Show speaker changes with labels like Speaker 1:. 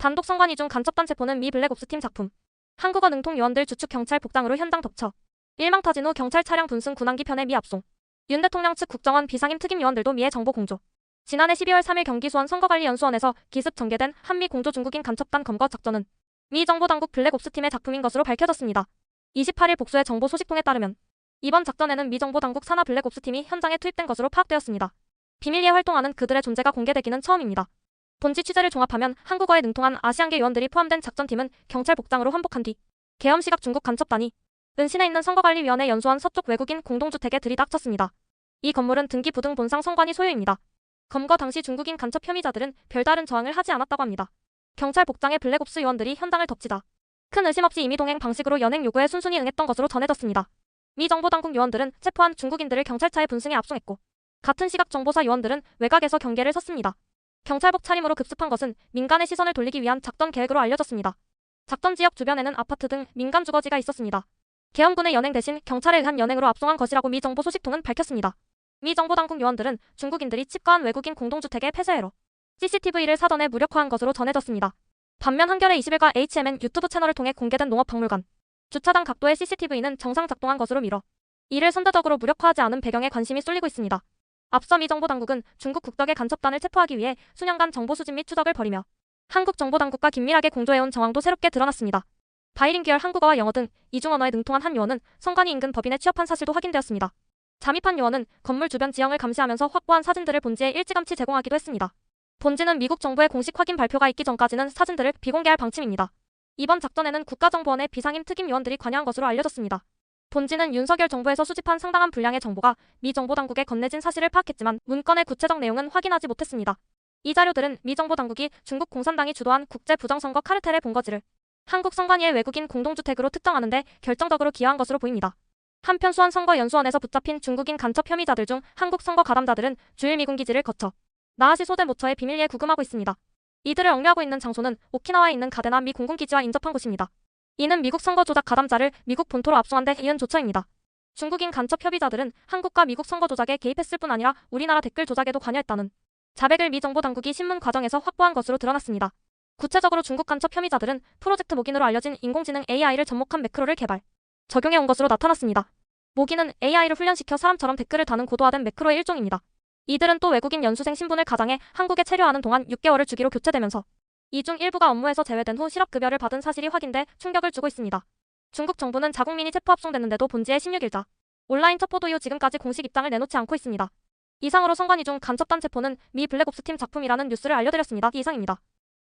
Speaker 1: 단독 선관위 중 간첩단 체포는 미 블랙옵스 팀 작품. 한국어 능통 요원들 주축 경찰 복장으로 현장 덮쳐. 일망타진 후 경찰 차량 분승 군항기 편에 미 압송. 윤 대통령 측 국정원 비상임 특임 요원들도 미의 정보 공조. 지난해 12월 3일 경기 수원 선거관리연수원에서 기습 전개된 한미 공조 중국인 간첩단 검거 작전은 미 정보당국 블랙옵스 팀의 작품인 것으로 밝혀졌습니다. 28일 복수의 정보 소식통에 따르면 이번 작전에는 미 정보당국 산하 블랙옵스 팀이 현장에 투입된 것으로 파악되었습니다. 비밀리에 활동하는 그들의 존재가 공개되기는 처음입니다. 본지 취재를 종합하면 한국어에 능통한 아시안계 요원들이 포함된 작전팀은 경찰 복장으로 환복한 뒤 계엄시각 중국 간첩단이 은신에 있는 선거관리위원회 연수원 서쪽 외국인 공동주택에 들이닥쳤습니다. 이 건물은 등기 부등 본상 선관위 소유입니다. 검거 당시 중국인 간첩 혐의자들은 별다른 저항을 하지 않았다고 합니다. 경찰 복장의 블랙옵스 요원들이 현장을 덮치자 큰 의심 없이 임의동행 방식으로 연행 요구에 순순히 응했던 것으로 전해졌습니다. 미 정보당국 요원들은 체포한 중국인들을 경찰차에 분승해 압송했고 같은 시각 정보사 요원들은 외곽에서 경계를 섰습니다. 경찰복 차림으로 급습한 것은 민간의 시선을 돌리기 위한 작전 계획으로 알려졌습니다. 작전 지역 주변에는 아파트 등 민간 주거지가 있었습니다. 계엄군의 연행 대신 경찰에 의한 연행으로 압송한 것이라고 미 정보 소식통은 밝혔습니다. 미 정보당국 요원들은 중국인들이 집거한 외국인 공동주택의 폐쇄회로 CCTV를 사전에 무력화한 것으로 전해졌습니다. 반면 한겨레 21과 HMN 유튜브 채널을 통해 공개된 농업박물관 주차장 각도의 CCTV는 정상 작동한 것으로 미뤄 이를 선제적으로 무력화하지 않은 배경에 관심이 쏠리고 있습니다. 앞서 미 정보당국은 중국 국덕의 간첩단을 체포하기 위해 수년간 정보 수집 및 추적을 벌이며 한국 정보당국과 긴밀하게 공조해온 정황도 새롭게 드러났습니다. 바이링귀얼 한국어와 영어 등 이중 언어에 능통한 한 요원은 선관위 인근 법인에 취업한 사실도 확인되었습니다. 잠입한 요원은 건물 주변 지형을 감시하면서 확보한 사진들을 본지에 일찌감치 제공하기도 했습니다. 본지는 미국 정부의 공식 확인 발표가 있기 전까지는 사진들을 비공개할 방침입니다. 이번 작전에는 국가정보원의 비상임 특임 요원들이 관여한 것으로 알려졌습니다. 본지는 윤석열 정부에서 수집한 상당한 분량의 정보가 미 정보당국에 건네진 사실을 파악했지만 문건의 구체적 내용은 확인하지 못했습니다. 이 자료들은 미 정보당국이 중국 공산당이 주도한 국제부정선거 카르텔의 본거지를 한국 선관위의 외국인 공동주택으로 특정하는데 결정적으로 기여한 것으로 보입니다. 한편 수원 선거연수원에서 붙잡힌 중국인 간첩 혐의자들 중 한국 선거 가담자들은 주일 미군 기지를 거쳐 나하시 소대 모처에 비밀리에 구금하고 있습니다. 이들을 억류하고 있는 장소는 오키나와에 있는 가데나 미 공군기지와 인접한 곳입니다. 이는 미국 선거 조작 가담자를 미국 본토로 압송한 데 이은 조처입니다. 중국인 간첩 협의자들은 한국과 미국 선거 조작에 개입했을 뿐 아니라 우리나라 댓글 조작에도 관여했다는 자백을 미 정보당국이 신문 과정에서 확보한 것으로 드러났습니다. 구체적으로 중국 간첩 혐의자들은 프로젝트 모긴으로 알려진 인공지능 AI를 접목한 매크로를 개발, 적용해 온 것으로 나타났습니다. 모긴은 AI를 훈련시켜 사람처럼 댓글을 다는 고도화된 매크로의 일종입니다. 이들은 또 외국인 연수생 신분을 가장해 한국에 체류하는 동안 6개월을 주기로 교체되면서 이 중 일부가 업무에서 제외된 후 실업급여를 받은 사실이 확인돼 충격을 주고 있습니다. 중국 정부는 자국민이 체포 합송됐는데도 본지에 16일자 온라인 첩보도 이후 지금까지 공식 입장을 내놓지 않고 있습니다. 이상으로 선관위 중 간첩단 체포는 미 블랙옵스 팀 작품이라는 뉴스를 알려드렸습니다. 이상입니다.